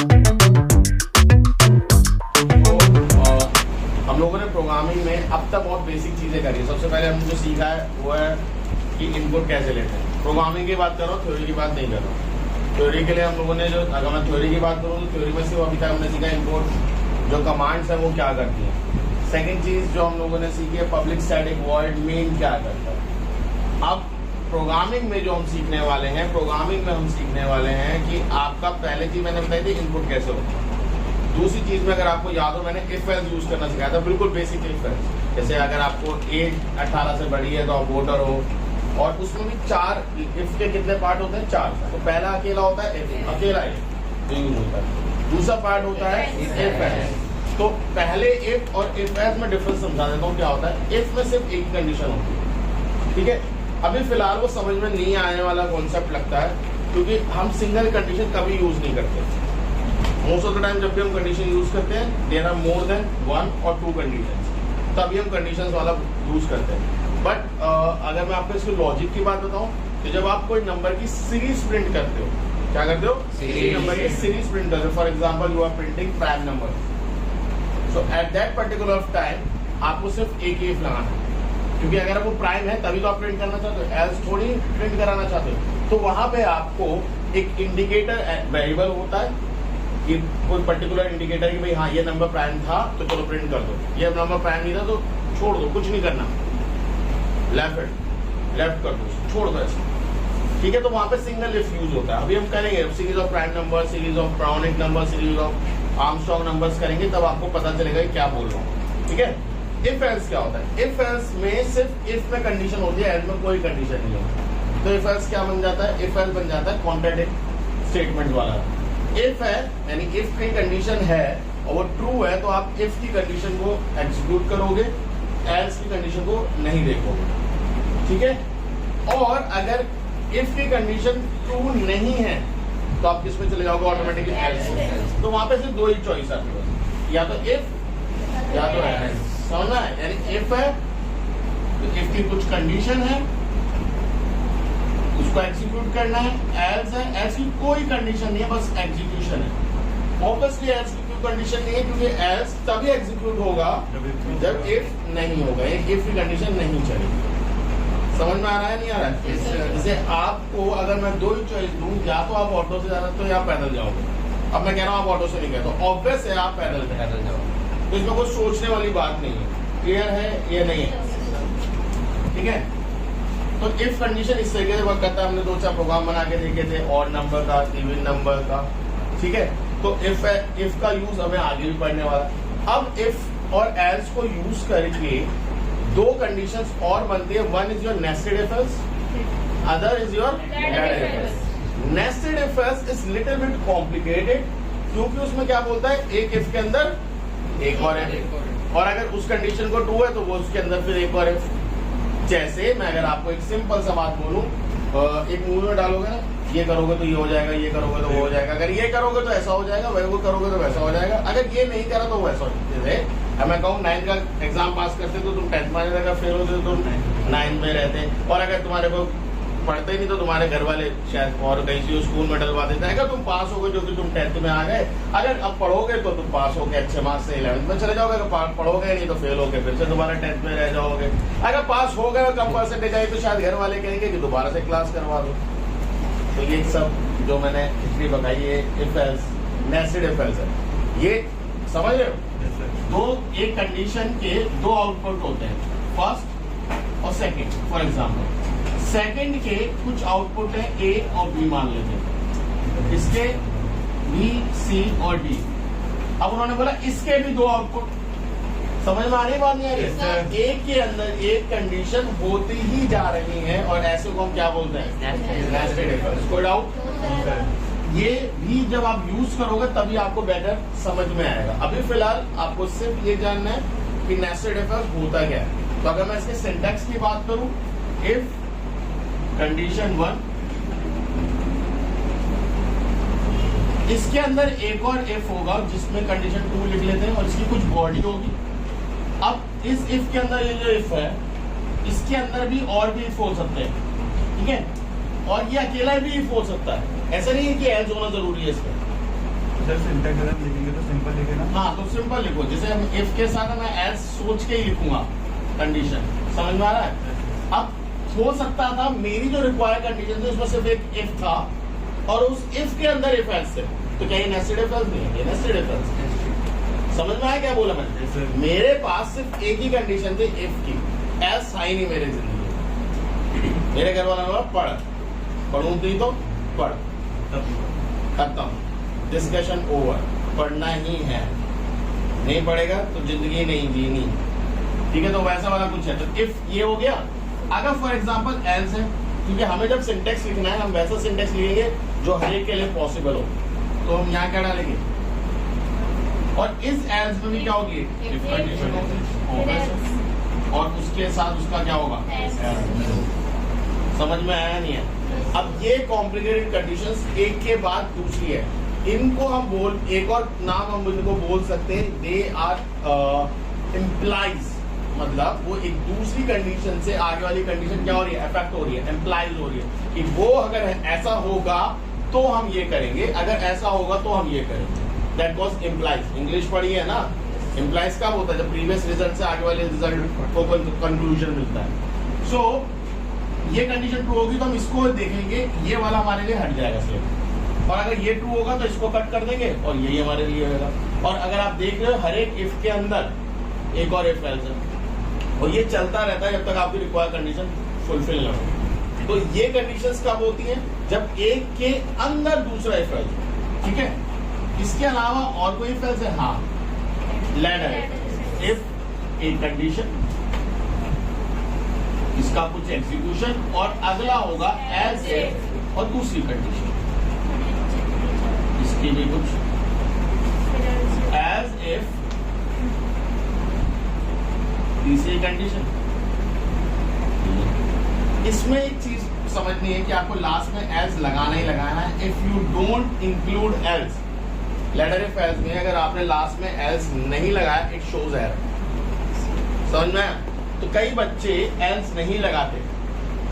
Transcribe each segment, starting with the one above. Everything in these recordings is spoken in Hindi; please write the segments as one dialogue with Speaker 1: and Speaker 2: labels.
Speaker 1: हम लोगों ने प्रोग्रामिंग में अब तक बहुत बेसिक चीज़ें करी है। सबसे पहले हमने जो सीखा है वो है कि इनपुट कैसे लेते हैं। प्रोग्रामिंग की बात कर रहा हूँ, थ्योरी की बात नहीं कर रहा हूँ। थ्योरी के लिए हम लोगों ने जो, अगर मैं थ्योरी की बात करूँ तो थ्योरी में सिर्फ अभी तक हमने सीखा इनपुट जो कमांड्स हैं वो क्या करती हैं। सेकेंड चीज़ जो हम लोगों ने सीखी है पब्लिक स्टैटिक वॉइड मेन क्या करता है। अब प्रोग्रामिंग में जो हम सीखने वाले हैं, प्रोग्रामिंग में हम सीखने वाले हैं कि आपका पहले चीज़ मैंने बताई थी इनपुट कैसे होता है। दूसरी चीज़ में अगर आपको याद हो मैंने इफ एल्स यूज करना सिखाया था, बिल्कुल बेसिक इफ एल्स। जैसे अगर आपको एज 18 से बड़ी है तो आप वोटर हो, और उसमें भी 4 इफ के कितने पार्ट होते हैं, 4। तो पहला अकेला होता है इफ, अकेला इफ जो यूज होता है। दूसरा पार्ट होता है इफ एल्स। तो पहले इफ और इफ एल्स में डिफरेंस समझा देता हूँ क्या होता है। इफ में सिर्फ एक कंडीशन होती है, ठीक है। अभी फिलहाल वो समझ में नहीं आने वाला कॉन्सेप्ट लगता है, क्योंकि हम सिंगल कंडीशन कभी यूज नहीं करते। मोस्ट ऑफ द टाइम जब भी हम कंडीशन यूज करते हैं देयर आर मोर देन 1 और 2 कंडीशंस, तभी हम कंडीशंस वाला यूज करते हैं। बट अगर मैं आपको इसकी लॉजिक की बात बताऊं तो जब आप कोई नंबर की सीरीज प्रिंट करते हो, क्या करते हो, नंबर की सीरीज प्रिंट करते हो। For example you are printing prime number, so at that particular time आपको सिर्फ एक इफ लगाना है, क्योंकि अगर वो प्राइम है तभी तो आप प्रिंट करना चाहते हो, एल्स थोड़ी प्रिंट कराना चाहते हो। तो वहां पे आपको एक इंडिकेटर वेरिएबल होता है कि कोई पर्टिकुलर इंडिकेटर कि भाई हाँ ये नंबर प्राइम था तो चलो प्रिंट कर दो, ये नंबर प्राइम नहीं था तो छोड़ दो, कुछ नहीं करना, लेफ्ट कर दो, छोड़ दो ऐसे, ठीक है। तो वहां पे सिंगल इफ यूज होता है। अभी हम करेंगे series of prime number, series of Brownic number, series of Armstrong numbers करेंगे, तब आपको पता चलेगा कि क्या बोल रहा हूँ, ठीक है। इफ एल्स क्या होता है, इफ एल्स में सिर्फ इफ में कंडीशन होती है, एल्स में कोई कंडीशन नहीं होती। तो इफ एल्स क्या बन जाता है, इफ एल्स बन जाता है कॉन्ट्राडिक्ट स्टेटमेंट वाला। इफ है यानी इफ की कंडीशन है और वो ट्रू है तो आप इफ की कंडीशन को एग्जीक्यूट करोगे, एल्स की कंडीशन को नहीं देखोगे, ठीक है। और अगर इफ की कंडीशन ट्रू नहीं है तो आप किस पे चले जाओगे, ऑटोमेटिकली एल्स। तो वहां पे सिर्फ 2 ही चॉइस आती है, या तो इफ या तो एल्स। समझना है, यानी इफ है तो इफ की कुछ कंडीशन है उसको एग्जीक्यूट करना है, एल्स है, एल्स की कोई कंडीशन नहीं है, बस एग्जीक्यूशन है। ऑब्वियसली एल्स की कोई कंडीशन नहीं है, क्योंकि एल्स तभी एग्जीक्यूट होगा जब इफ नहीं होगा, इफ की कंडीशन नहीं चलेगी। समझ में आ रहा है, नहीं आ रहा है? जैसे आपको अगर मैं 2 ही चॉइस दूं, या तो आप ऑटो से जा रहे हो या पैदल जाओगे। अब मैं कह रहा हूँ आप ऑटो से नहीं गए तो ऑब्वियस है आप पैदल जाओगे, तो इसमें कोई सोचने वाली बात नहीं है। क्लियर है ये नहीं है, ठीक है। तो इफ कंडीशन इस तरीके से वर्क करता है। हमने 2-4 प्रोग्राम बना के देखे थे, ऑड नंबर का, इवन नंबर का, ठीक है। तो इफ का यूज हमें आगे भी पढ़ने वाला। अब इफ और एल्स को यूज करके 2 कंडीशंस और बनती है। One is your nested if else, other is your direct if else. Nested if else is little bit complicated, क्योंकि उसमें क्या बोलता है, एक इफ के अंदर एक और इफ, और अगर उस कंडीशन को ट्रू है तो वो उसके अंदर फिर एक और इफ। जैसे मैं अगर आपको एक सिंपल सा बात बोलूं, एक मूवी में डालोगे ना, ये करोगे तो ये हो जाएगा, ये करोगे तो वो हो जाएगा, अगर ये करोगे तो ऐसा हो जाएगा, वो करोगे तो वैसा हो जाएगा, अगर ये नहीं करा तो वैसा हो जाएगा। मैं कहूँ 9 का एग्जाम पास करते तो तुम 10th में, अगर फेल होते तो तुम 9 में रहते, और अगर तुम्हारे को पढ़ते नहीं तो तुम्हारे घर वाले शायद और कहीं से स्कूल में डलवा देते हैं। अगर तुम पास हो गए जो कि तुम 10th में आ गए, अगर अब पढ़ोगे तो तुम पास हो गए अच्छे मार्क्स से 11th में चले जाओगे, अगर पढ़ोगे नहीं तो फेल हो गए, फिर से दोबारा 10th में रह जाओगे। अगर पास हो गए कम परसेंटेज आई तो शायद घर वाले कहेंगे कि दोबारा से क्लास करवा दो। तो ये सब जो मैंने हिस्ट्री बताई है if else, nested if else है, ये समझ रहे हो। तो एक कंडीशन के 2 आउटपुट होते हैं, फर्स्ट और सेकंड। फॉर एग्जांपल सेकंड के कुछ आउटपुट है ए और बी मान लेते हैं, इसके बी, सी और डी। अब उन्होंने बोला इसके भी 2 आउटपुट। समझ में आ रही बात, नहीं आ रही? एक के अंदर एक कंडीशन होती ही जा रही है, और ऐसे को हम क्या बोलते हैं, नेस्टेड इफ एल्स। कोई डाउट? ये भी जब आप यूज करोगे तभी आपको बेटर समझ में आएगा। अभी फिलहाल आपको सिर्फ ये जानना है कि नेस्टेड इफ एल्स होता क्या है। तो अगर मैं इसके सिंटैक्स की बात करूं, इफ कंडीशन 1, इसके अंदर एक और इफ होगा जिसमें कंडीशन 2 लिख लेते हैं और इसकी कुछ बॉडी होगी। अब इस इफ के अंदर ये जो इफ है, इसके अंदर भी और भी इफ हो सकते हैं, ठीक है। और ये अकेला भी इफ हो सकता है, ऐसा नहीं है कि एल्स होना जरूरी है इसमें।
Speaker 2: सर सिंटैक्स अगर हम लिखेंगे तो सिंपल लिखे ना।
Speaker 1: हाँ तो सिंपल लिखो, जैसे हम इफ के साथ मैं एज सोच के ही लिखूंगा कंडीशन, समझ में आ रहा है। अब हो सकता था मेरी जो रिक्वायर्ड कंडीशन थी उसमें सिर्फ एक इफ था और उस इफ के अंदर इफ एल्स थे, तो क्या ये नेस्टेड इफ एल्स नहीं है, ये नेस्टेड इफ एल्स है। समझ में आया क्या बोला मैंने? मेरे पास सिर्फ एक ही कंडीशन थी इफ की, एल्स था ही नहीं मेरी जिंदगी। मेरे घर वाला बोला पढ़, पढ़ूं थी तो पढ़, खत्म, डिस्कशन ओवर, पढ़ना ही है, नहीं पढ़ेगा तो जिंदगी नहीं जीनी, ठीक है। तो वैसा वाला कुछ है, तो इफ ये हो गया। अगर फॉर एग्जांपल एल्स है, क्योंकि हमें जब सिंटेक्स लिखना है हम वैसा सिंटेक्स लिखेंगे जो हर एक के लिए पॉसिबल हो, तो हम यहाँ क्या डालेंगे, और इस एल्स में भी क्या होगी, इफ कंडीशन होगी और उसके साथ उसका क्या होगा, समझ में आया नहीं है? अब ये कॉम्प्लिकेटेड कंडीशंस एक के बाद दूसरी है, इनको हम एक और नाम हम इनको बोल सकते हैं, दे आर इम्प्लाइज, मतलब वो एक दूसरी कंडीशन से आगे वाली कंडीशन क्या हो रही है, अफेक्ट हो रही है, इम्प्लाइज हो रही है कि वो अगर ऐसा होगा तो हम ये करेंगे, अगर ऐसा होगा तो हम ये करेंगे। That was implies. इंग्लिश पढ़ी है ना, इम्प्लाइज कब होता है, जब प्रीवियस रिजल्ट से आगे वाले रिजल्ट को कंक्लूजन मिलता है। सो ये कंडीशन ट्रू होगी तो हम इसको देखेंगे, ये वाला हमारे लिए हट जाएगा सिर्फ, और अगर ये ट्रू होगा तो इसको कट कर देंगे और यही हमारे लिए होगा। और अगर आप देख रहे हो हर एक इफ के अंदर एक और इफ एल्स है, और ये चलता रहता है जब तक आपकी रिक्वायर्ड कंडीशन फुलफिल ना हो। तो ये कंडीशंस कब होती हैं, जब एक के अंदर दूसरा इफ एल्स, ठीक है। इसके अलावा और कोई इफ एल्स है, हाँ, लैडर इफ एक कंडीशन, इसका कुछ एग्जीक्यूशन, और अगला होगा एज इफ और दूसरी कंडीशन, इसकी भी कुछ एज इफ, तीसरी कंडीशन। इसमें एक चीज समझनी है कि आपको लास्ट में एल्स लगाना ही लगाना है। If you don't include else, ladder if else में अगर आपने लास्ट में एल्स नहीं लगाया, इट शोज एरर, समझ में? तो कई बच्चे एल्स नहीं लगाते,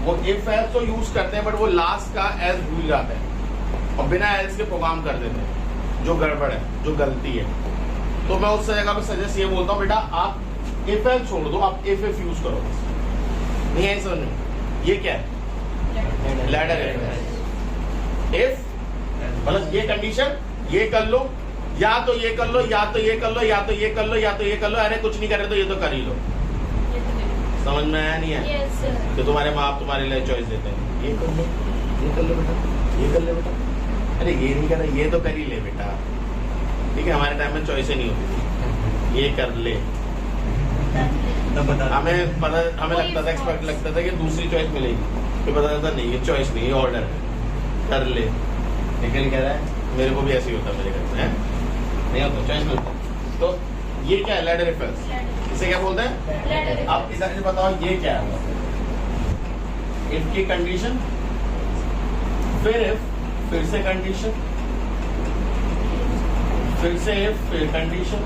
Speaker 1: वो इफ एल्स तो यूज करते हैं बट वो लास्ट का एल्स भूल जाते हैं और बिना एल्स के प्रोग्राम कर देते हैं, जो गड़बड़ है, जो गलती है। तो मैं उस जगह पे सजेस्ट ये बोलता हूँ, बेटा आप इफ एल्स छोड़ दो, आप इफ यूज करो। नहीं है समझ में? ये क्या है, लैडर इफ, मतलब ये कंडीशन, ये कर लो, या तो ये कर लो, या तो ये कर लो, या तो ये कर लो, या तो ये कर लो, अरे कुछ नहीं कर रहे तो ये तो कर ही लो। समझ में आया नहीं है? yes, तो तुम्हारे माँ बाप तुम्हारे लिए चॉइस देते हैं, ये कर लो, ये कर लो बेटा, ये कर ले बेटा, अरे ये नहीं कर रहा, ये तो कर ही ले बेटा, ठीक है। हमारे टाइम में चॉइस नहीं होती थी, ये कर ले, हमें लगता था, एक्सपेक्ट लगता था कि दूसरी चॉइस मिलेगी, फिर पता चलता नहीं, ये चॉइस नहीं, ये ऑर्डर है, कर ले। लेकिन कह रहा है मेरे को भी ऐसे ही होता, मेरे घर में नहीं होता, चॉइस मिलता। तो ये क्या है, लैडर इफ एल्स, इसे क्या बोलते हैं? आप इधर से बताओ ये क्या है, इफ की कंडीशन, फिर इफ, फिर से कंडीशन, फिर से इफ, फिर कंडीशन,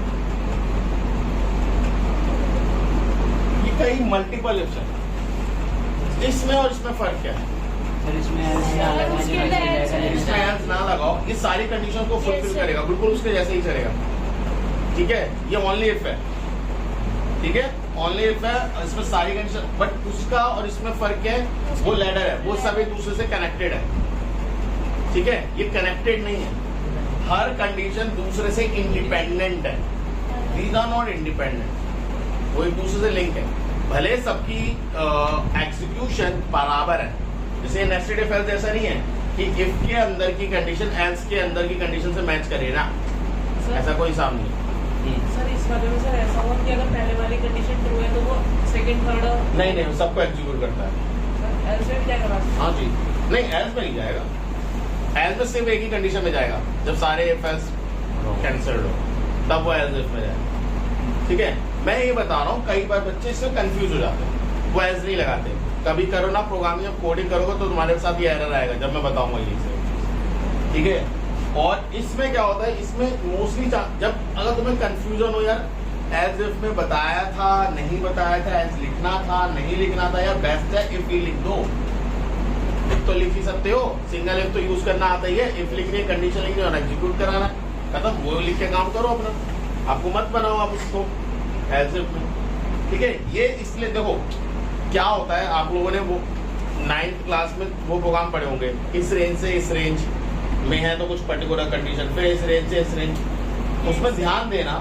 Speaker 1: ये कई मल्टीपल इफ्स है। इसमें और इसमें फर्क क्या है?
Speaker 3: इसमें
Speaker 1: एल्स ना लगाओ, ये सारी कंडीशन को फुलफिल करेगा, बिल्कुल उसके जैसे ही चलेगा, ठीक है। ये ओनली इफ है, ठीक है, ओनली इफ है, इसमें सारी कंडीशन, बट उसका और इसमें फर्क क्या है, वो लैडर है, वो सब एक दूसरे से कनेक्टेड है, ठीक है। ये कनेक्टेड नहीं है, हर कंडीशन दूसरे से इंडिपेंडेंट है, दीज आर नॉट इंडिपेंडेंट, वो एक दूसरे से लिंक है, भले सबकी एग्जीक्यूशन बराबर है। जैसे नेस्टेड इफ एल्स ऐसा नहीं है कि इफ के अंदर की कंडीशन एल्स के अंदर की कंडीशन से मैच करे ना, ऐसा कोई हिसाब नहीं।
Speaker 3: सर इस वाले में सर ऐसा हुआ कि अगर पहले वाली कंडीशन ट्रू है तो वो सेकंड थर्ड
Speaker 1: नहीं, वो सबको एग्जीक्यूट करता है।
Speaker 3: एल्स में क्या करवा?
Speaker 1: हाँ जी, नहीं एल्स में नहीं जाएगा, एल्स में सिर्फ एक ही कंडीशन में जाएगा, जब सारे इफ एल्स कैंसल्ड हो तब वो एल्स इफ में जाएगा, ठीक है। मैं ये बता रहा हूँ, कई बार बच्चे इससे कंफ्यूज हो जाते हैं, वो एल्स नहीं लगाते। कभी करो ना प्रोग्रामिंग, जब कोडिंग करोगे तो तुम्हारे साथ ये एरर आएगा, जब मैं बताऊंगा ये से, ठीक है। और इसमें क्या होता है, इसमें मोस्टली जब अगर तुम्हें कंफ्यूजन हो यार, एज इफ में बताया था नहीं बताया था, एज लिखना था नहीं लिखना था, या बेस्ट है इफ ही लिख दो। इफ तो लिख ही सकते हो, सिंगल इफ तो यूज करना आता ही है, इफ लिखनी है, कंडीशन लिखनी है और एग्जीक्यूट कराना है, खत्म, वो लिख के काम करो अपना, आपको मत बनाओ आप उसको एज इफ में, ठीक है। ये इसलिए देखो क्या होता है, आप लोगों ने वो 9th क्लास में वो प्रोग्राम पढ़े होंगे, इस रेंज से इस रेंज में है तो कुछ पर्टिकुलर कंडीशन, फिर इस रेंज से इस रेंज, उसमें ध्यान देना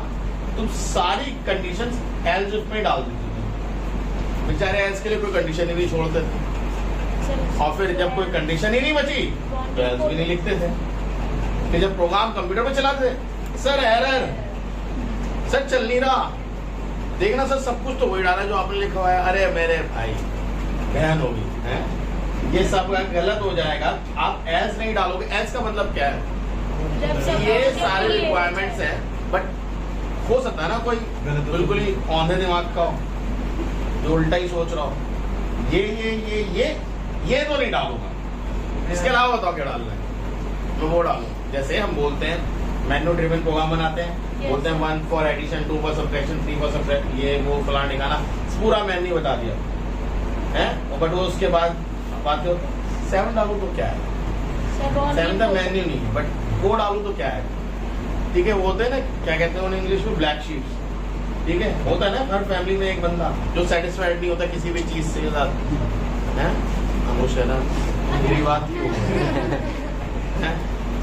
Speaker 1: तुम सारी कंडीशंस एल्स इफ में डाल देते थे, बेचारे एल्स के लिए कोई कंडीशन ही नहीं छोड़ते थे, और फिर जब कोई कंडीशन ही नहीं बची तो एल्स भी नहीं लिखते थे। फिर जब प्रोग्राम कंप्यूटर में चलाते थे, सर एरर, सर चल नहीं रहा, देखना सर सब कुछ तो वही डाला जो आपने लिखा हुआ है, अरे मेरे भाई बहन होगी है, ये सब गलत हो जाएगा, आप एल्स नहीं डालोगे। एल्स का मतलब क्या है, ये सारे रिक्वायरमेंट्स हैं, बट हो सकता है ना कोई बिल्कुल ही औंधे दिमाग का हो जो उल्टा ही सोच रहा हो, ये तो नहीं डालूंगा, इसके अलावा बताओ क्या डालना है, तो वो डालो। जैसे हम बोलते हैं मेन्यू ड्रिवन प्रोग्राम बनाते हैं, बोलते हैं 1 for addition, 2 for subtraction, 3 for subtract, ये वो फलाना ठिकाना, पूरा मेन्यू बता दिया है, बट वो उसके बाद बात हो 7 डालू तो क्या है, 7 तो मेन्यू नहीं है, बट वो डालू तो क्या है, ठीक है। वो होते हैं ना, क्या कहते हैं इंग्लिश में, ब्लैक शीप्स, ठीक है। होता है ना हर फैमिली में एक बंदा जो सेटिस्फाइड नहीं होता किसी भी चीज से, खामोश है ना, मेरी बात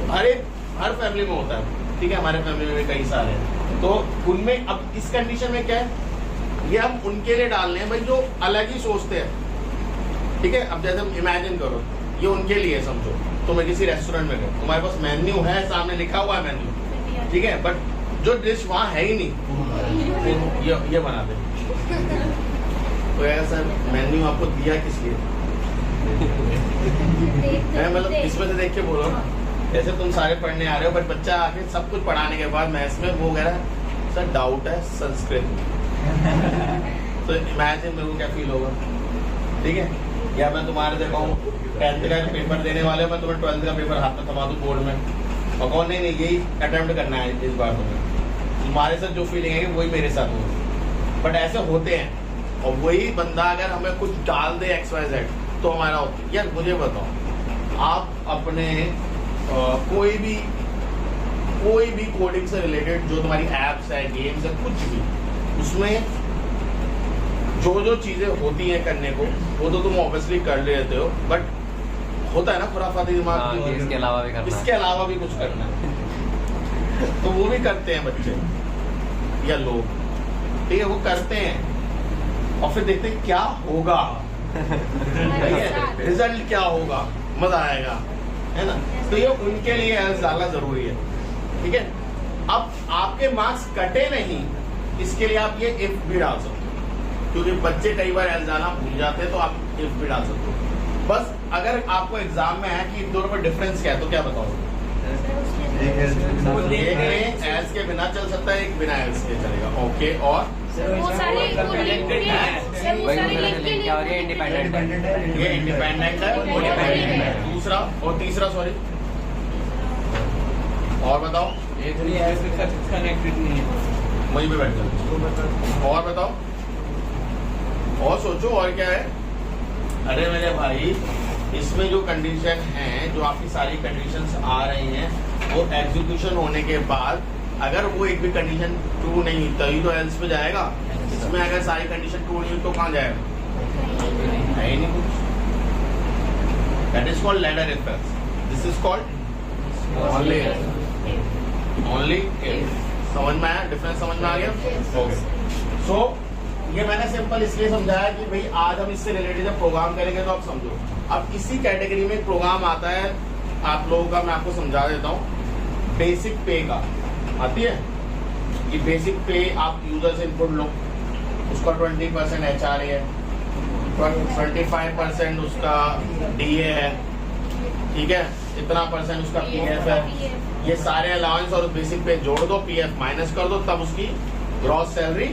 Speaker 1: है, हर फैमिली में होता है, ठीक है। हमारे फैमिली में कई सारे हैं, तो उनमें अब इस कंडीशन में क्या है, ये हम उनके लिए डाल रहे हैं भाई जो अलग ही सोचते हैं, ठीक है। अब जैसे हम इमेजिन करो, ये उनके लिए समझो, तुम्हें किसी रेस्टोरेंट में गए, तुम्हारे पास मेन्यू है, सामने लिखा हुआ है मेन्यू, ठीक है, बट जो डिश वहाँ है ही नहीं, ये बना दे, तो ऐसा मेन्यू आपको दिया किस लिए, मतलब इसमें से देख के बोलो ना, जैसे तुम सारे पढ़ने आ रहे हो, बट बच्चा आके सब कुछ पढ़ाने के बाद मैथ्स में वो कह रहा है सर डाउट है संस्कृत, तो इमेजिन मेरे को क्या फील होगा, ठीक है। या मैं तुम्हारे देखा हूँ 10th का पेपर देने वाले, मैं तुम्हें 12th का पेपर हाथ में थमा दूँ बोर्ड में, और कौन नहीं यही अटेम्प्ट करना है इस बार, तुम्हारे साथ जो फीलिंग है वही मेरे साथ होगी, बट ऐसे होते हैं, और वही बंदा अगर हमें कुछ डाल दे XYZ तो हमारा होता है। यार मुझे बताओ, आप अपने कोई भी कोडिंग से रिलेटेड जो तुम्हारी एप्स है, गेम्स है, कुछ भी, उसमें जो चीजें होती हैं करने को, वो तो तुम ऑब्वियसली कर लेते हो, बट होता है ना खुराफाती दिमाग,
Speaker 4: इसके अलावा भी करना है,
Speaker 1: इसके अलावा भी कुछ करना है, तो वो भी करते हैं बच्चे या लोग, ठीक है, वो करते हैं और फिर देखते हैं क्या होगा, रिजल्ट क्या होगा, मजा आएगा, है ना। तो ये उनके लिए एल्स डालना जरूरी है, ठीक है। अब आपके मार्क्स कटे नहीं, इसके लिए आप ये इफ भी डाल सकते हो, क्योंकि बच्चे कई बार एल्स डालना भूल जाते हैं, तो आप इफ भी डाल सकते हो। बस अगर आपको एग्जाम में है कि इन दोनों में डिफरेंस क्या है, तो क्या बताओगे, एक में एल्स के बिना चल सकता है, एक बिना एल्स के चलेगा, ओके। और
Speaker 3: वो सारे
Speaker 4: इंडिपेंडेंट है,
Speaker 1: ये इंडिपेंडेंट है, दूसरा और तीसरा, सॉरी, और बताओ, वहीं पे बैठ जाओ, और बताओ, और सोचो और क्या है। अरे मेरे भाई, इसमें जो कंडीशन है, जो आपकी सारी कंडीशंस आ रही हैं, वो एग्जीक्यूशन होने के बाद अगर वो एक भी कंडीशन ट्रू नहीं हुई तभी तो एल्स पे जाएगा। इसमें अगर सारी कंडीशन ट्रू नहीं हुई तो कहाँ जाएगा, है ही नहीं कुछ। That is called ladder if else, this is called only if. समझ में आया डिफरेंस, समझ में आ गया, ओके। सो ये मैंने सिंपल इसलिए समझाया कि भाई आज हम इससे रिलेटेड जब प्रोग्राम करेंगे तो आप समझो। अब इसी कैटेगरी में एक प्रोग्राम आता है आप लोगों का, मैं आपको समझा देता हूँ, बेसिक पे का आती है। ये बेसिक पे आप यूजर से इनपुट लो, उसका 20% HRA है, 25% उसका DA है, ठीक है, इतना % उसका PF है। ये सारे अलाउंस और बेसिक पे जोड़ दो, PF माइनस कर दो, तब उसकी ग्रॉस सैलरी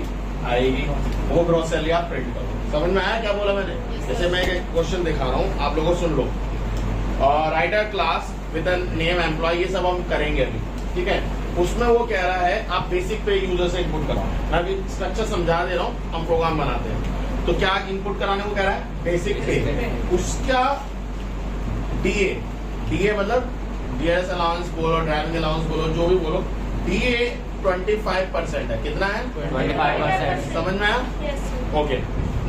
Speaker 1: आएगी। वो ग्रॉस सैलरी आप प्रिंट करो। समझ में आया क्या बोला मैंने? जैसे मैं एक क्वेश्चन दिखा रहा हूँ, आप लोगों सुन लो। Write a class with name employ, ये सब हम करेंगे अभी, ठीक है। उसमें वो कह रहा है आप बेसिक पे यूजर से इनपुट कराओ। मैं अभी स्ट्रक्चर समझा दे रहा हूँ, हम प्रोग्राम बनाते हैं। तो क्या इनपुट कराने को कह रहा है? बेसिक पे। उसका DA मतलब DRS अलाउंस बोलो, ड्राइविंग अलाउंस बोलो, जो भी बोलो, DA 25% है, कितना है?
Speaker 4: 25%।
Speaker 1: समझ में आया? ओके।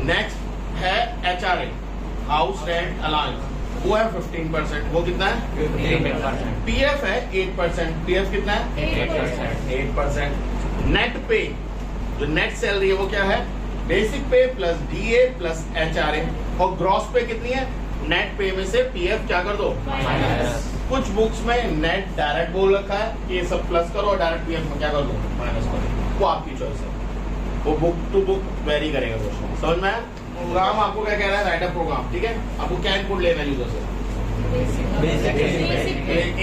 Speaker 1: नेक्स्ट है HRA, हाउस रेंट अलाउंस, वो है 15%, वो कितना है?
Speaker 4: 15%।
Speaker 1: PF है 8%, PF कितना है? 8%। नेट पे, जो नेट सैलरी है वो क्या है? बेसिक पे प्लस DA प्लस HRA, और ग्रॉस पे कितनी है? नेट पे में से PF क्या कर दो? कुछ बुक्स में नेट डायरेक्ट बोल रखा है कि ये सब प्लस करो, और डायरेक्ट PF में क्या कर दो? माइनस करो। वो आपकी चॉइस है, वो बुक टू बुक वेरी करेगा क्वेश्चन। समझ में आया? प्रोग्राम आपको क्या कह रहा है? राइट अ प्रोग्राम, ठीक है? आपको क्या इनपुट लेना है यूजर से?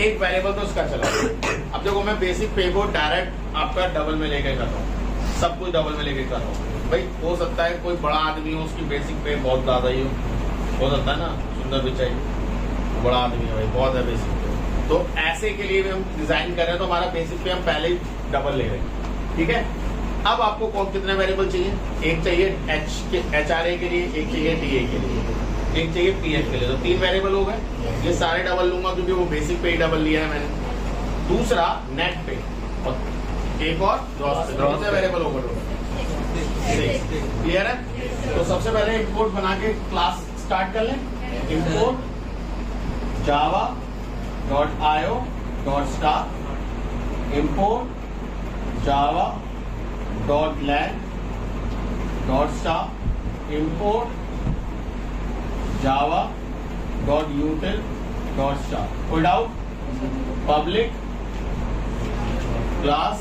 Speaker 1: एक वेरिएबल तो उसका चला। अब देखो मैं बेसिक पे को डायरेक्ट आपका डबल में लेके कर रहा हूँ, सब कुछ डबल में लेके कर रहा हूँ। भाई हो सकता है कोई बड़ा आदमी हो, उसकी बेसिक पे बहुत ज्यादा ही हो सकता है ना, सुंदर पिचाई बड़ा आदमी है भाई, बहुत है बेसिक पे, तो ऐसे के लिए भी हम डिजाइन कर रहे हैं, तो हमारा बेसिक पे हम पहले ही डबल ले रहे हैं, ठीक है? अब आपको कौन कितने वेरिएबल चाहिए? एक चाहिए HRA के लिए, एक चाहिए DA के लिए, एक चाहिए PF के लिए, तो 3 वेरिएबल हो गए। ये सारे डबल लूंगा क्योंकि वो बेसिक पे ही डबल लिया है मैंने। दूसरा नेट पे, और एक और ग्रॉस पे, कितने वेरिएबल हो गए? क्लियर है? तो सबसे पहले इंपोर्ट बना के क्लास स्टार्ट कर लें। Import java.io.star, import java.lang.star, import java.util.star। कोई डाउट? पब्लिक क्लास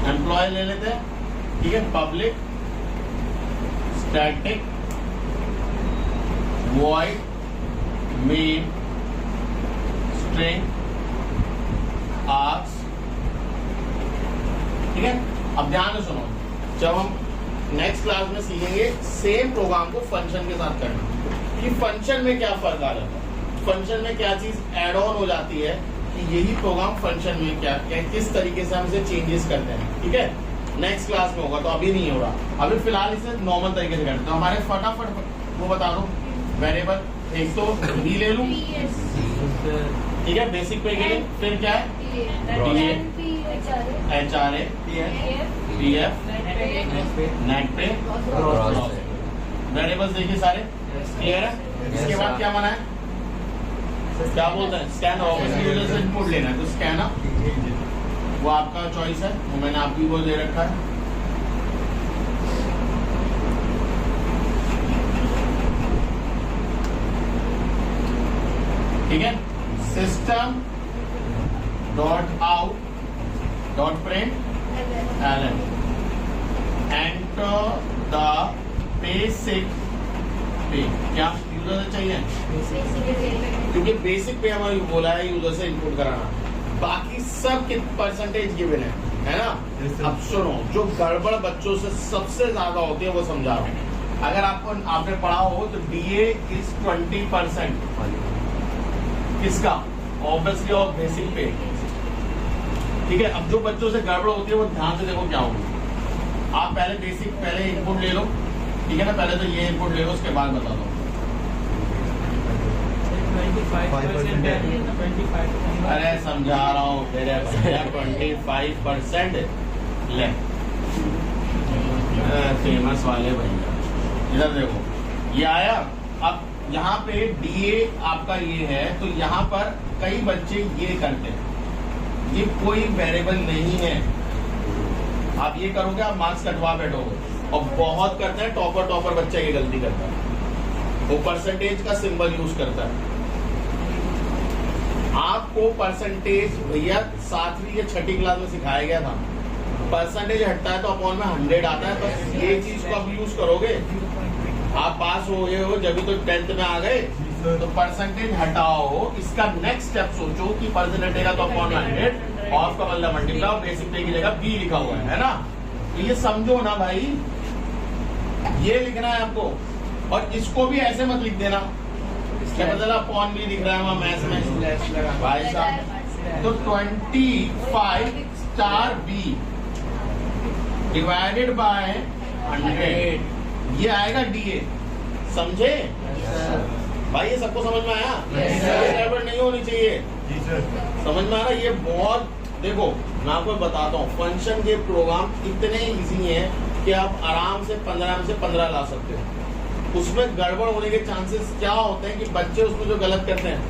Speaker 1: एम्प्लॉय ले लेते हैं, ठीक है? Public static void main string args, ठीक है? अब ध्यान से सुनो, जब हम नेक्स्ट क्लास में सीखेंगे सेम प्रोग्राम को फंक्शन के साथ करना, कि फंक्शन में क्या फर्क आ जाता है, फंक्शन में क्या चीज ऐड ऑन हो जाती है, कि यही प्रोग्राम फंक्शन में क्या किस तरीके से हम इसे चेंजेस करते हैं, ठीक है? नेक्स्ट क्लास में होगा, तो अभी नहीं हो रहा, अभी फिलहाल इसे नॉर्मल तरीके से करते हैं। तो हमारे फटाफट वो बता दो वेरिएबल, एक तो B ले लूं, ठीक है? बेसिक पे के लिए, फिर क्या है? DA, HRA, PF, नेट पे, वेरिएबल्स देखिए सारे क्लियर है? इसके बाद क्या बना है? क्या बोलते हैं? स्कैन, ऑब्वियसली यूजर से इनपुट लेना है, तो स्कैन अप, वो आपका चॉइस है, वो मैंने आपकी को दे रखा है। ठीक है? System dot out dot println, enter the basic pay, क्या यूजर से चाहिए? क्योंकि बेसिक पे हमारे बोला है यूजर से इनपुट कराना, बाकी सब के परसेंटेज गिवन है ना? अब सुनो, जो गड़बड़ बच्चों से सबसे ज्यादा होती है वो समझा रहा हूँ। अगर आपने पढ़ा हो तो DA इज 20%, किसका? ऑब्वियसली और बेसिक पे, ठीक है? अब जो बच्चों से गड़बड़ होती है वो ध्यान से देखो क्या होगी। आप पहले बेसिक पहले इनपुट ले लो, ठीक है ना? पहले तो ये इनपुट ले लो, उसके बाद बता दो।
Speaker 3: 25%।
Speaker 1: अरे समझा रहा हूँ मेरे भैया, 25% ले, फेमस वाले भैया। इधर देखो, ये आया। अब यहाँ पे DA आपका ये है, तो यहाँ पर कई बच्चे ये करते हैं, ये कोई वेरिएबल नहीं है, आप ये करोगे आप मार्क्स कटवा बैठोगे। और बहुत करते हैं टॉपर बच्चा ये गलती करता है, वो परसेंटेज का सिंबल यूज करता है। आपको परसेंटेज भैया 7वीं या 6ठी क्लास में सिखाया गया था, परसेंटेज हटता है तो अपॉन में 100 आता है, बस ये चीज को आप यूज करोगे। आप पास हो गए हो, जब भी तो 10th में आ गए, तो परसेंटेज हटाओ, इसका नेक्स्ट स्टेप सोचो कि परसेंटेज हटेगा तो अपॉन 100, ऑफ का मतलब मल्टीप्लाई, बेसिक पे की जगह B लिखा हुआ है ना? तो ये समझो ना भाई, ये लिखना है आपको, और इसको भी ऐसे मत लिख देना, क्या मतलब अपॉन भी लिख रहा है वहां मैथ्स में भाई साहब। तो 25 B डिवाइडेड बाय 100, ये आएगा DA, समझे? भाई ये सबको समझ में आया? गड़बड़ नहीं होनी चाहिए,
Speaker 2: जी सर।
Speaker 1: समझ में आ रहा है? ये बहुत, देखो मैं आपको बताता हूँ, फंक्शन के प्रोग्राम इतने इजी हैं कि आप आराम से 15 में से 15 ला सकते हो। उसमें गड़बड़ होने के चांसेस क्या होते हैं कि बच्चे उसमें जो गलत करते हैं,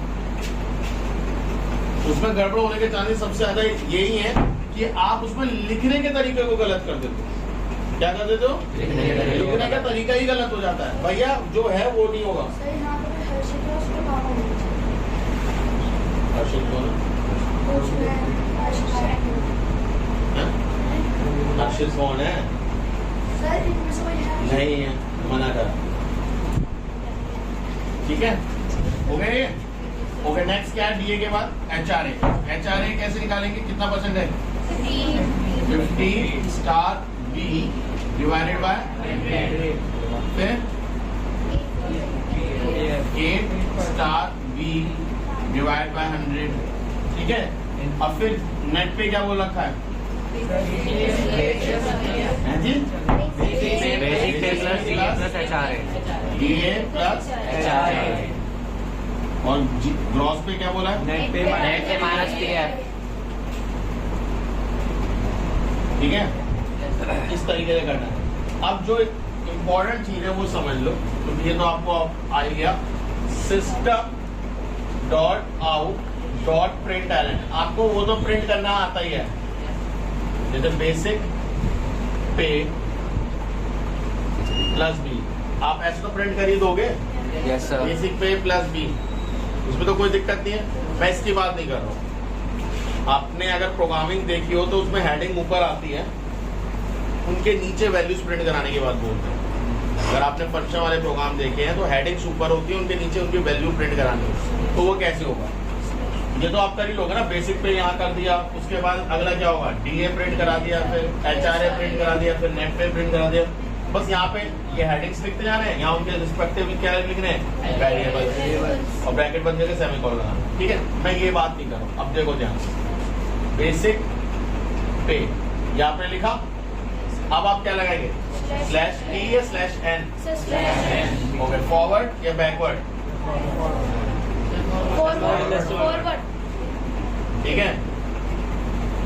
Speaker 1: उसमें गड़बड़ होने के चांसेस सबसे ज्यादा यही है कि आप उसमें लिखने के तरीके को गलत कर देते हो। क्या कर देते हो? लिखने का तरीका ही गलत हो जाता है। भैया जो है वो नहीं होगा। हर्षित कौन है? हर्षित कौन है? नहीं है, मना कर। ठीक है, हो गया ये? ओके, नेक्स्ट क्या है? डीए के बाद एचआरए। एचआरए कैसे निकालेंगे? कितना परसेंट है? 50 स्टार बी डिवाइडेड बाय फिर 8 स्टार बी डिवाइड बाय 100। ठीक है, अब फिर नेट पे क्या बोल रखा है? जी,
Speaker 4: बेसिक पे plus DA plus HRA.
Speaker 1: DA plus
Speaker 4: HRA
Speaker 1: और ग्रॉस पे क्या बोला है?
Speaker 4: नेट पे माइनस पीएफ।
Speaker 1: ठीक है, इस तरीके से करना है। अब जो इम्पोर्टेंट चीज है वो समझ लो, तो ये तो आपको आ गया। System dot out dot println, आपको वो तो प्रिंट करना आता ही है, जैसे बेसिक पे प्लस बी। आप ऐसे तो प्रिंट कर ही दोगे,
Speaker 4: यस सर।
Speaker 1: बेसिक पे प्लस बी, उसमें तो कोई दिक्कत नहीं है। मैं इसकी बात नहीं कर रहा हूँ। आपने अगर प्रोग्रामिंग देखी हो तो उसमें हेडिंग ऊपर आती है, उनके नीचे वैल्यूज प्रिंट कराने की बात बोलते हैं। अगर आपने फंक्शन वाले प्रोग्राम देखे हैं तो हेडिंग्स ऊपर होती है, उनके नीचे उनकी वैल्यू प्रिंट करानी है। तो वो कैसे होगा? ये तो आप कर ही लोगे ना, बेसिक पे यहाँ कर दिया, उसके बाद अगला क्या होगा? डीए प्रिंट करा दिया, फिर एचआरए प्रिंट करा दिया, फिर नेट पे प्रिंट करा दिया। बस यहाँ पे ये हेडिंग्स लिखते जा रहे हैं, यहाँ उनके रिस्पेक्टिव क्या लिखने हैं? वेरिएबल, और ब्रैकेट बंद करके सेमीकोलन लगाना। ठीक है, मैं ये बात नहीं कर रहा हूँ। अब देखो ध्यान से, बेसिक पे यहाँ पे लिखा, अब आप क्या लगाएंगे? स्लैश टी या स्लैश एन? ओके, फॉरवर्ड या बैकवर्ड? ठीक है,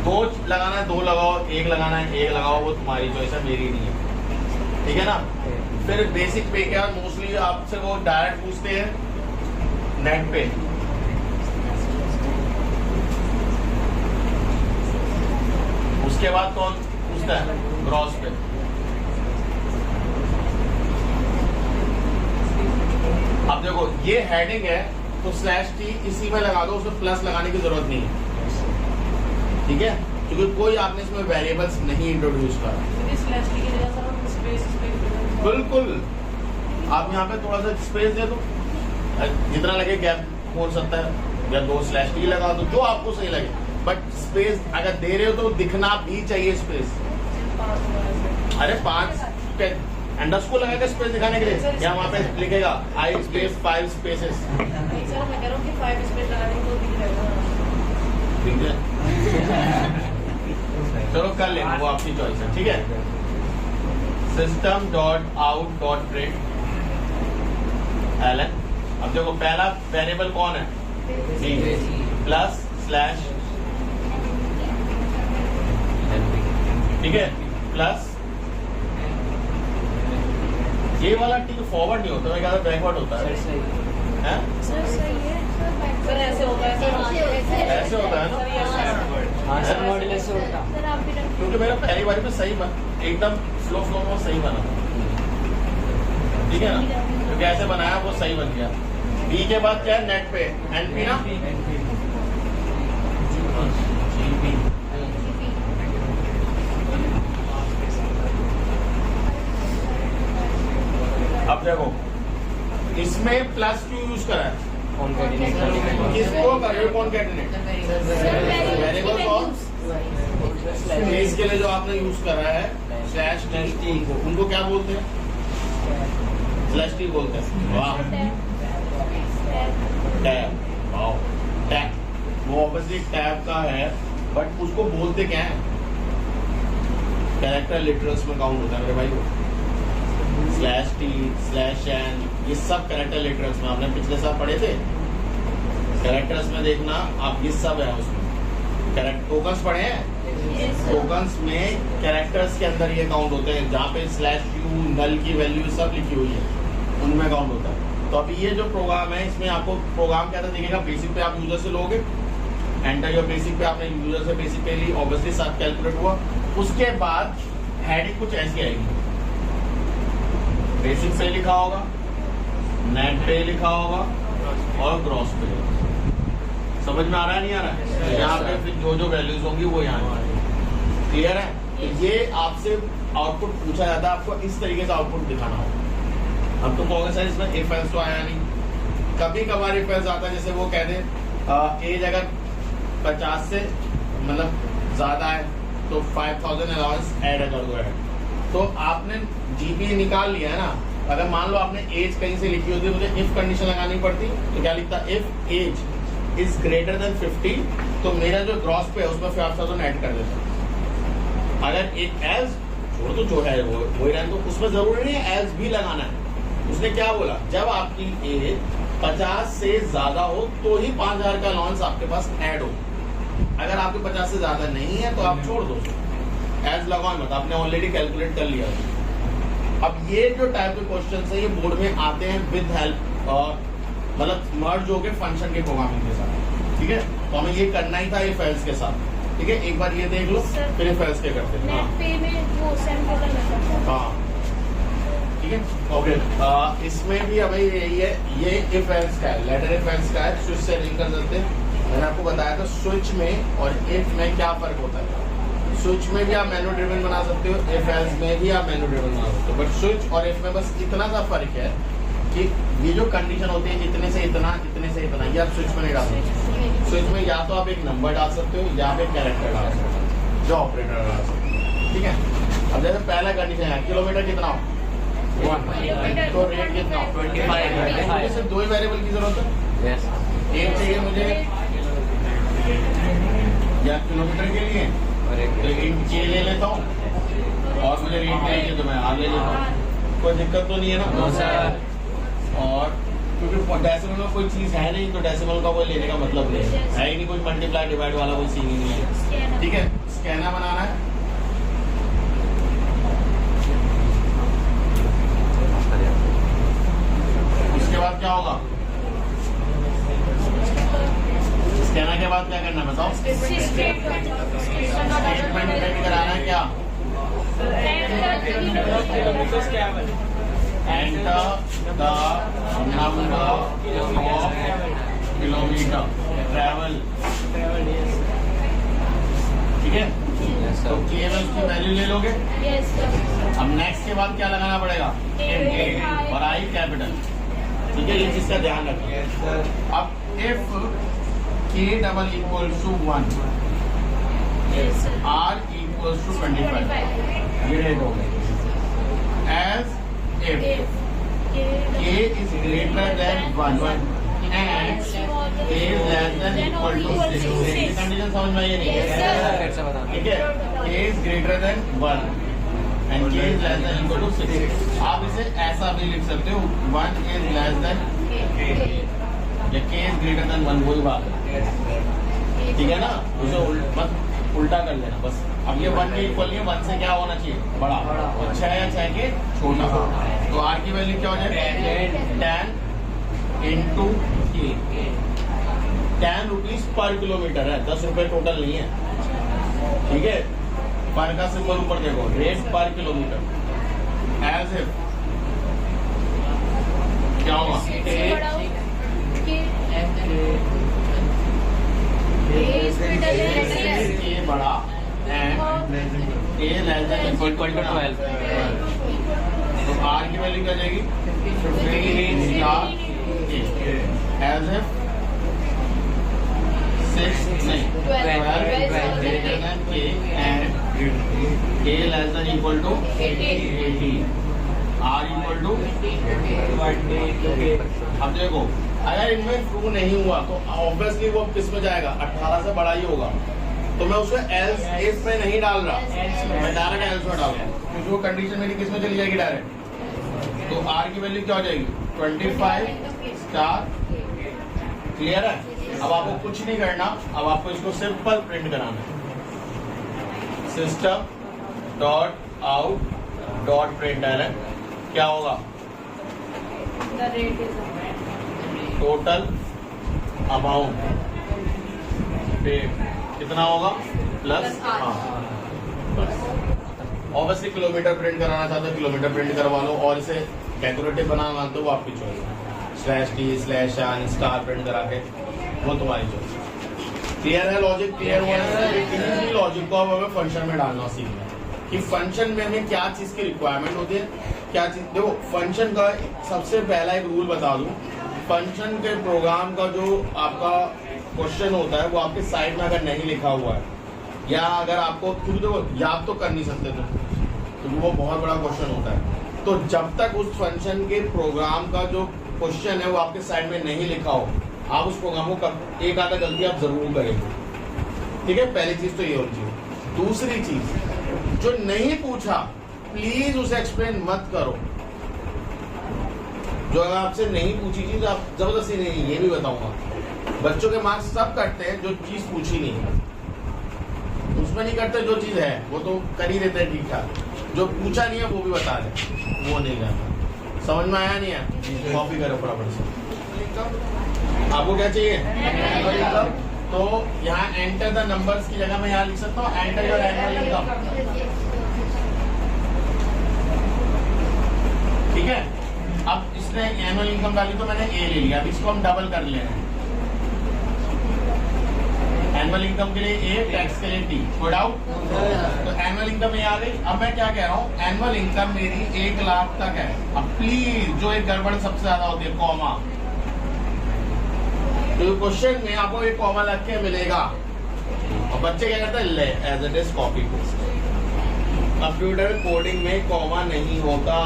Speaker 1: दो लगाना है, दो लगाओ, एक लगाना है, एक लगाओ, वो तुम्हारी चॉइस है, मेरी नहीं है। ठीक है ना? फिर बेसिक पे क्या, मोस्टली आपसे वो डायरेक्ट पूछते हैं नेट पे। उसके बाद कौन पूछता है? ग्रॉस पे। अब देखो ये हेडिंग है तो स्लैश टी इसी में लगा दो, उसमें प्लस लगाने की जरूरत नहीं है। ठीक है, क्योंकि कोई आपने इसमें वेरिएबल्स नहीं इंट्रोड्यूस करा। बिल्कुल, आप यहाँ पे थोड़ा सा स्पेस दे दो, जितना लगे गैप खोल सकता है, या 2 स्लैश टी लगा दो, जो आपको सही लगे। बट स्पेस अगर दे रहे हो तो दिखना भी चाहिए स्पेस। अरे 5 अंडरस्कोर लगा के स्पेस दिखाने के लिए, या वहाँ पे लिखेगा आई स्पेस 5 स्पेसेस। ठीक है, चलो कर लेंगे, वो आपकी चॉइस है। ठीक है, system dot out dot println. अब देखो पहला वेरिएबल कौन है? प्लस स्लैश, ठीक है, प्लस ये वाला टी फॉरवर्ड नहीं होता, मैं बैकवर्ड होता है।
Speaker 3: सर ऐसे होता है,
Speaker 1: ऐसे होता है ना?
Speaker 4: हाँ सर, मॉडल ऐसे होता है।
Speaker 1: क्योंकि मेरा पहली बारी में सही बना, एकदम स्लो में सही बना। ठीक है ना? क्योंकि ऐसे बनाया वो सही बन गया। बी के बाद क्या है? नेट पे एनपी ना? अब देखो इसमें प्लस क्यू यूज करा है, किसको कर रहे हो? कौन कैटेनेट? वेरिएबल कौन? स्पेस के लिए जो आपने यूज करा है स्लैश टी, उनको क्या बोलते हैं? स्लैश टी बोलते हैं। वाह, टैब, वाह टैब, वो ऑब्वियसली टैब का है, बट उसको बोलते क्या है? कैरेक्टर लिटरल्स में काउंट होता है मेरे भाई। स्लैश टी, स्लैश एन, ये सब कैरेक्टर लिटरल्स में आपने पिछले साल पढ़े थे। कैरेक्टर्स में देखना आप, ये सब है उसमें। टोकन्स पढ़े हैं, टोकन्स में कैरेक्टर्स के अंदर ये काउंट होते हैं, जहाँ पे /u नल की वैल्यू सब लिखी हुई है, उनमें काउंट होता है। तो अभी ये जो प्रोग्राम है, इसमें आपको प्रोग्राम कैसा दिखेगा, बेसिक पे आप यूजर से लोगे, एंटर योर बेसिक पे आपने यूजर से बेसिक पे ली, ऑब्वियसली सब कैलकुलेट हुआ। उसके बाद हेडिंग कुछ ऐसी आएगी, बेसिक पे लिखा होगा, नेट पे लिखा होगा और ग्रॉस पे। समझ में आ रहा है, नहीं आ रहा है? यहाँ पे फिर जो जो वैल्यूज होंगी वो यहाँ क्लियर है। तो ये आपसे आउटपुट पूछा जाता है, आपको इस तरीके से आउटपुट दिखाना होगा। अब तो कहोगे सर इसमें इफ एल्स तो आया नहीं। कभी कभार इफ एल्स आता है, जैसे वो कह दे एज अगर 50 से मतलब ज्यादा है तो 5000 अलाउंस ऐड कर दो। तो आपने जीपी निकाल लिया है ना, अगर मान लो आपने एज कहीं से लिखी होती है, मुझे इफ कंडीशन लगानी पड़ती तो क्या लिखता, if age is greater than 50, तो मेरा जो ग्रॉस पे है उसमें 5000 ऐड कर देता। अगर एक एल्स छोड़ दो, जो है वो ही रहने दो, उसमें जरूरी नहीं है एल्स भी लगाना है। उसने क्या बोला, जब आपकी एज 50 से ज्यादा हो तो ही 5000 का अलाउंस आपके पास ऐड हो। अगर आपके 50 से ज्यादा नहीं है तो आप छोड़ दो, एज लगाओ मत, आपने ऑलरेडी कैलकुलेट कर लिया। अब ये जो टाइप के क्वेश्चन है ये बोर्ड में आते हैं विद हेल्प और मतलब मर्ज हो के फंक्शन के प्रोग्रामिंग के साथ, ठीक है। तो हमें ये करना ही था इफ एल्स के साथ, ठीक है। एक बार ये देख लो, फिर इफ एल्स के करते हैं। हाँ ठीक है, ओके। इसमें भी अभी यही है, ये इफ एल्स का है, लेटर इफ एल्स का है, स्विच से लिंक कर सकते हैं। मैंने आपको बताया था स्विच में और इफ में क्या फर्क होता है। स्विच में भी आप मैन्यू ड्रिवन बना सकते हो, इफ एल्स में भी आप मैन्यू ड्रिवन बना सकते हो, बट स्विच और इफ में बस इतना सा फर्क है कि ये जो कंडीशन होती है इतने से इतना, इतने से इतना, ये आप स्विच में नहीं डाल सकते। स्विच में या तो आप एक नंबर डाल सकते हो या आप एक कैरेक्टर डाल सकते हो, जो ऑपरेटर डाल सकते हो, ठीक है। अब जैसे पहला कंडीशन है किलोमीटर कितना हो, 1, तो रेट कितना हो, 25। सिर्फ दो ही वेरिएबल की जरूरत है, एक चाहिए मुझे या किलोमीटर के लिए तो इंट के ले लेता हूँ, और मुझे रेट चाहिए तो मैं आगे लेता हूँ, कोई दिक्कत तो नहीं है ना सर। और क्योंकि डेसिमल में कोई चीज है नहीं तो डेसिमल का कोई लेने का मतलब नहीं है ही नहीं, कोई मल्टीप्लाई डिवाइड वाला कोई सीन ही नहीं है, ठीक है। स्कैनर बनाना है, उसके बाद क्या होगा, स्कैनर के बाद क्या करना है बताओ, स्टेटमेंट प्रिंट कराना है क्या, enter the number of kilometer travel, ठीक है। तो केवल की वैल्यू ले लोगे। अब नेक्स्ट के बाद क्या लगाना पड़ेगा, और आई कैपिटल, ठीक है। ये चीज का ध्यान रखना। अब if k double equal to 1, r equal to 25, ये रेट हो गए। As if k is greater than 1 and k is less than equal to 6, ये कंडीशन समझ में आई नहीं है, ठीक है। k is greater than 1 and k is less than equal to 6। आप इसे ऐसा भी लिख सकते हो, 1 is less than k या k is greater than 1, वही बात है, ठीक है ना। उसे उल्टा कर लेना बस। अब ये 1 के इक्वल नहीं है, 1 से क्या होना चाहिए, बड़ा, और 6 या 6 के छोटा। तो r की वैल्यू क्या हो जाएगी, 10 into k, 10 rupees per kilometre है, 10 रुपए टोटल नहीं है, ठीक है। पर का सिंबल ऊपर देखो, रेट पर किलोमीटर, एज इफ क्या होगा, k बड़ा and a less than equal to 12, तो r की वैल्यू क्या जाएगी, 15 स्टार एज इफ 6 नहीं 12 greater than k and a less than equal to 18, r equal to 20। अब देखो अगर इनमें ट्रू नहीं हुआ तो ऑब्वियसली वो किस में जाएगा, 18 से बड़ा ही होगा। तो मैं उसको एल्स इफ में नहीं डाल रहा, मैं डायरेक्ट एल्स में डाल रहा हूँ, क्योंकि वो कंडीशन मेरी किस में चली जाएगी डायरेक्ट। तो r की वैल्यू क्या हो जाएगी, 25 स्टार, क्लियर है। अब आपको कुछ नहीं करना, अब आपको इसको सिंपल प्रिंट कराना है। System dot out dot println क्या होगा?
Speaker 3: The rate is
Speaker 1: total amount paid कितना होगा? प्लस ऑब्वियसली किलोमीटर प्रिंट कराना चाहते हो किलोमीटर प्रिंट करवा लो, और इसे कैलकुलेटिव बनाना मानते हो वो आपकी चॉइस है। /t/n स्टार प्रिंट करा के वो तुम्हारी चॉइस। क्लियर है लॉजिक? क्लियर हुआ है? इसी लॉजिक को अब हमें फंक्शन में डालना सीखना है कि फंक्शन में हमें क्या चीज की रिक्वायरमेंट होती है, क्या चीज। देखो फंक्शन का सबसे पहला एक रूल बता दूं, फंक्शन के प्रोग्राम का जो आपका क्वेश्चन होता है वो आपके साइड में अगर नहीं लिखा हुआ है, या अगर आपको क्योंकि देखो याद तो कर नहीं सकते तुम, क्योंकि वो बहुत बड़ा क्वेश्चन होता है, तो जब तक उस फंक्शन के प्रोग्राम का जो क्वेश्चन है वो आपके साइड में नहीं लिखा हो, आप उस प्रोग्राम को एक आधा गलती आप जरूर करेंगे। ठीक है, पहली चीज तो ये होनी चाहिए। दूसरी चीज, जो नहीं पूछा प्लीज उसे एक्सप्लेन मत करो। जो अगर आपसे नहीं पूछी चीज आप जबरदस्ती नहीं, ये भी बताऊंगा, बच्चों के मार्क्स सब कटते हैं जो चीज पूछी नहीं है, उसमें नहीं करते। जो चीज है वो तो कर ही देते हैं ठीक ठाक, जो पूछा नहीं है वो भी बता दे, वो नहीं करता। समझ में आया नहीं है? कॉपी करो फटाफट से। आपको क्या चाहिए? तो यहाँ एंटर द नंबर्स की जगह मैं यहाँ लिख सकता हूँ एंटर योर एनुअल इनकम। ठीक है, अब इसने एनुअल इनकम डाली तो मैंने ए ले लिया, अब इसको हम डबल कर ले रहे हैं। एनुअल इनकम के लिए ए, टैक्स के लिए टी। कोई डाउट? तो एनुअल इनकम ये आ गई। अब मैं क्या कह रहा हूँ, एनुअल इनकम मेरी 1 लाख तक है। अब प्लीज जो एक गड़बड़ सबसे ज्यादा होती है, कॉमा। तो क्वेश्चन में आपको एक कॉमा लग के मिलेगा और बच्चे क्या करते हैं, ले as it is copy paste. Computer coding में कॉमा नहीं होता।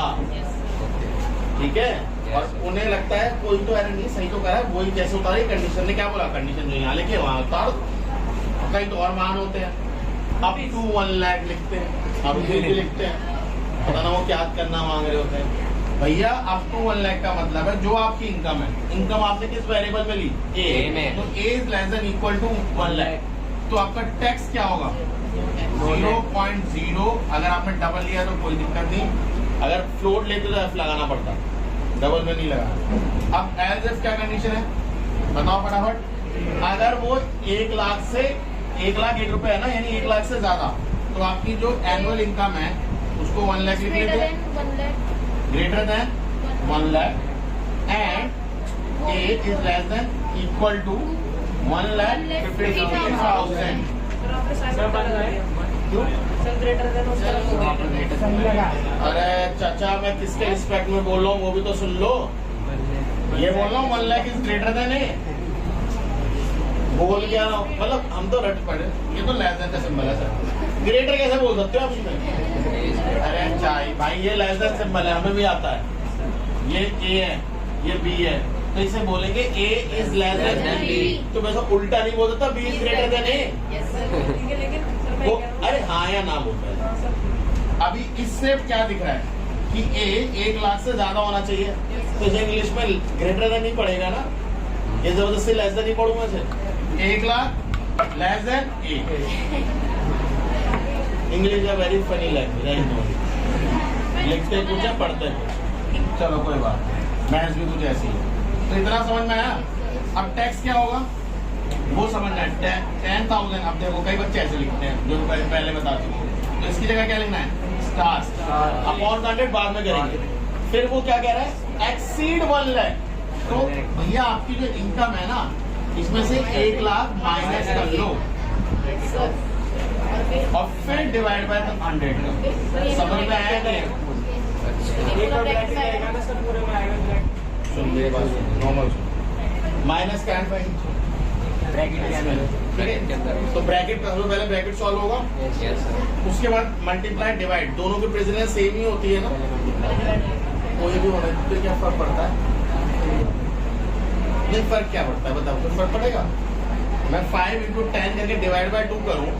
Speaker 1: ठीक है, और उन्हें लगता है कोई तो एरर नहीं, सही तो करा है, वही जैसे उतारी कंडीशन ने क्या बोला, कंडीशन जो यहाँ लिखे वहां उतार दो। कई तो और मान होते हैं, अप टू 1 लाख लिखते हैं, अब भी लिखते हैं, पता ना वो क्या करना मांग रहे होते हैं। भैया अप टू 1 लाख का मतलब है जो आपकी इनकम है, इनकम आपने किस वेरिएबल में ली? ए में। तो A is less than equal to 1 lakh, तो आपका टैक्स क्या होगा? 0.0। अगर आपने डबल लिया तो कोई दिक्कत नहीं, अगर फ्लोट लेते तो एफ लगाना पड़ता, डबल में नहीं लगा। अब एज एफ क्या कंडीशन है बताओ फटाफट। अगर वो 1 लाख से 1 लाख 1 रुपए है ना, यानी 1 लाख से ज्यादा, तो आपकी जो एनुअल इनकम है उसको 1 लाख लिख लेते हैं, greater than 1 lakh, and A is less than equal to 1,50,000। अरे चाचा मैं किसके रिस्पेक्ट में बोल रहा हूँ वो भी तो सुन लो। ये बोल रहा हूँ 1 लाख इज ग्रेटर देन ए, बोल क्या रहा हूँ, मतलब हम तो रट पड़े। ये तो लेस देन का सिंबल है सर, ग्रेटर कैसे बोल सकते हो आप इसमें? अरे चाय भाई ये लेस देन सिंबल है, हमें भी आता है। ये ए है, ये बी है, तो इसे बोलेंगे ए इज लेस देन बी। तो वैसा उल्टा नहीं बोल सकता, बी इज ग्रेटर देन ए। वो अरे हाँ या ना बोलता है। अभी इससे क्या दिख रहा है कि ए 1 लाख से ज्यादा होना चाहिए, तो इसे इंग्लिश में ग्रेटर देन ही पड़ेगा ना, ये जबरदस्ती लेस देन ही पढ़ूंगा इसे। 1 लाख लेस देन ए। इंग्लिश है वेरी फनी लैंग्वेज, लिखते कुछ है पढ़ते कुछ। चलो कोई बात, मैथ्स भी कुछ ऐसी है। तो इतना समझ में आया। अब टैक्स क्या होगा वो समझना है। 10,000। अब देखो कई बच्चे ऐसे लिखते हैं जो पहले बता चुके, तो इसकी जगह क्या लिखना है? स्टार। अपॉन 100 बाद में करेंगे। फिर वो क्या कह रहा है? एक्सीड 1 लाख। तो भैया आपकी जो इनकम है ना, इसमें से 1 लाख माइनस कर लो और फिर डिवाइड बाय 100। समझ में आया नहीं? सुन मेरे बात, normal minus can buy bracket के अंदर। तो ब्रैकेट पहले ब्रैकेट सॉल्व होगा, उसके बाद मल्टीप्लाई डिवाइड, दोनों की प्रेसिडेंस सेम ही होती है ना, कोई भी होने तो क्या फर्क पड़ता है? नहीं फर्क क्या पड़ता है बताओ, तो फर्क पड़ेगा। मैं 5 × 10 करके डिवाइड बाय 2 करूं,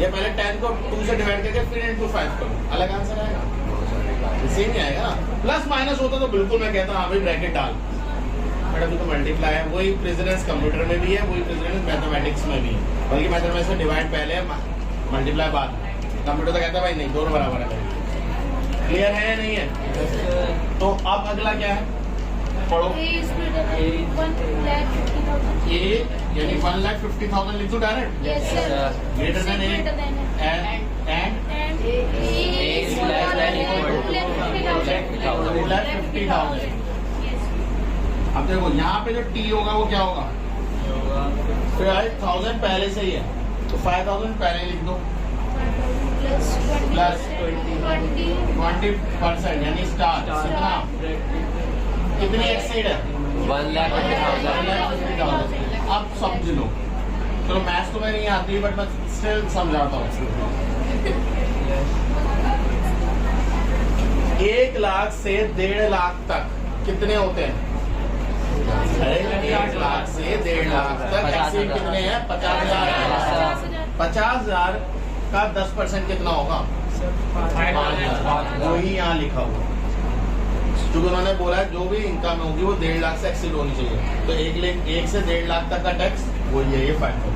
Speaker 1: या पहले 10 को 2 से डिवाइड करके फिर × 5 करूं, अलग आंसर आएगा? सेम ही आएगा ना। प्लस माइनस होता तो बिल्कुल मैं कहता हूँ हाँ भाई ब्रैकेट डाल, बट अभी तो मल्टीप्लाई है, वही प्रेसिडेंस कंप्यूटर में भी है, वही प्रेसिडेंस मैथमेटिक्स में भी है, बल्कि मैथमेटिक्स में डिवाइड पहले है, मल्टीप्लाई बाद। कंप्यूटर तो कहता है भाई नहीं, दोनों बराबर है। क्लियर है या नहीं है? तो अब अगला क्या है, पढ़ो। ए यानी 1,50,000 लिख दो डायरेक्ट। ग्रेटर देन एंड अब देखो यहाँ पे जो टी होगा वो क्या होगा, 5,000 पहले से ही है, तो 5,000 पहले लिख दो प्लस 20% यानी स्टार कितना, कितनी एक्सीड है 1,50,000। अब समझ लो, चलो मैथ्स तो मैं नहीं आती बट मैं स्टिल समझाता हूँ। 1 लाख से 1.5 लाख तक कितने होते हैं? अरे 1 लाख से 1.5 लाख तक एक्सीड कितने हैं? 50,000। 50,000 का 10% कितना होगा? 5,000। वही यहाँ लिखा हुआ, क्योंकि उन्होंने बोला है जो भी इनकम होगी वो 1.5 लाख से एक्सीड होनी चाहिए, तो 1 से 1.5 लाख तक का टैक्स वो ये 5,000।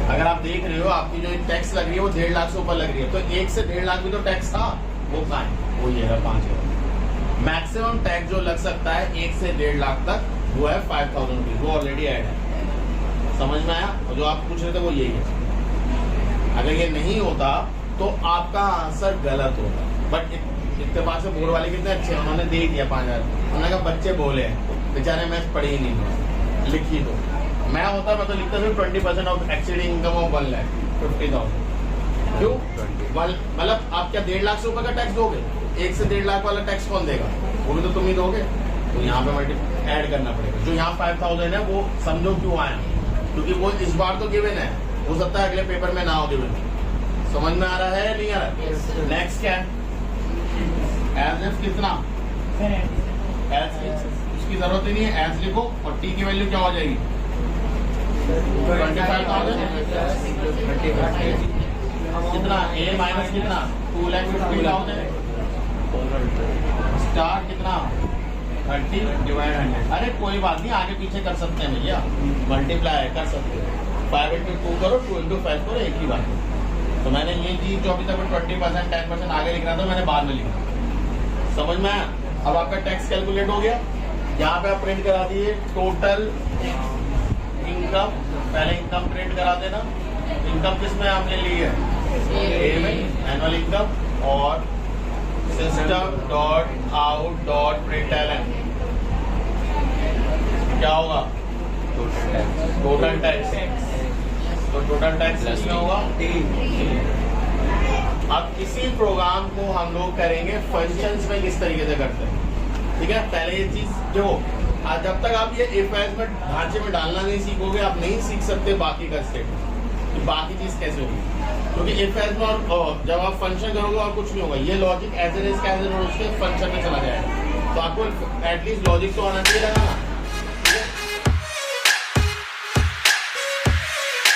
Speaker 1: अगर आप देख रहे हो आपकी जो टैक्स लग रही है वो 1.5 लाख से ऊपर लग रही है, तो 1 से 1.5 लाख भी तो टैक्स था, वो कहाँ है? वो ये है 5,000। मैक्सिमम टैक्स जो लग सकता है 1 से 1.5 लाख तक वो है 5,000 रुपीज, वो ऑलरेडी ऐड है। समझ में आया? और जो आप पूछ रहे थे वो यही है। अगर ये नहीं होता तो आपका आंसर गलत होता, बट इत्तेफाक से बोर्ड वाले कितने अच्छे, उन्होंने दे दिया 5,000। उन्होंने कहा बच्चे बोले बेचारे मैथ पढ़े ही नहीं, लिख ही दो। मैं होता मैं तो लिखता था 20% ऑफ एक्सीडिंग इनकम ऑफ 1,50,000। क्यों? मतलब आप क्या 1.5 लाख से ऊपर का टैक्स दोगे? 1 से 1.5 लाख वाला टैक्स कौन देगा? वो भी तो तुम ही दोगे। तो यहाँ पे ऐड करना पड़ेगा। जो यहाँ 5,000 है वो समझो क्यों आया, क्योंकि वो इस बार तो गिवन है, हो सकता है अगले पेपर में ना हो गिवन। समझ में आ रहा है नहीं आ रहा? नेक्स्ट क्या है? एज इफ कितना, एज उसकी जरूरत ही नहीं है, एज लिखो और टी की वैल्यू क्या हो जाएगी? 25,000 कितना, ए माइनस कितना 2,50,000 स्टार कितना 30 डिवाइड 100। अरे कोई बात नहीं, आगे पीछे कर सकते हैं भैया, मल्टीप्लाई कर सकते हैं, 5 into 2 करो, 2 into 5 करो, एक ही बात है। तो मैंने ये चीज जो अभी तक 20% 10% आगे लिख रहा था मैंने बाद में लिखा। समझ में आया? अब आपका टैक्स कैलकुलेट हो गया, यहाँ पे आप प्रिंट करा दिए टोटल इनकम, पहले इनकम प्रिंट करा देना। इनकम किस में आपने ली है? एनुअल इनकम और system.out.println क्या होगा? Total tax. तो टोटल टैक्स किसमें होगा? अब इसी प्रोग्राम को हम लोग करेंगे फंक्शंस में किस तरीके से करते हैं, ठीक है? पहले ये चीज जो आज जब तक आप ये इफ एल्स में ढांचे में डालना नहीं सीखोगे आप नहीं सीख सकते बाकी का स्टेटमेंट, कि बाकी चीज कैसे होगी, क्योंकि इफ एल्स में और जब आप फंक्शन करोगे और कुछ नहीं होगा, ये लॉजिक एज एन एज उसके फंक्शन में चला जाएगा। तो आपको एटलीस्ट लॉजिक तो आना चाहिए ना।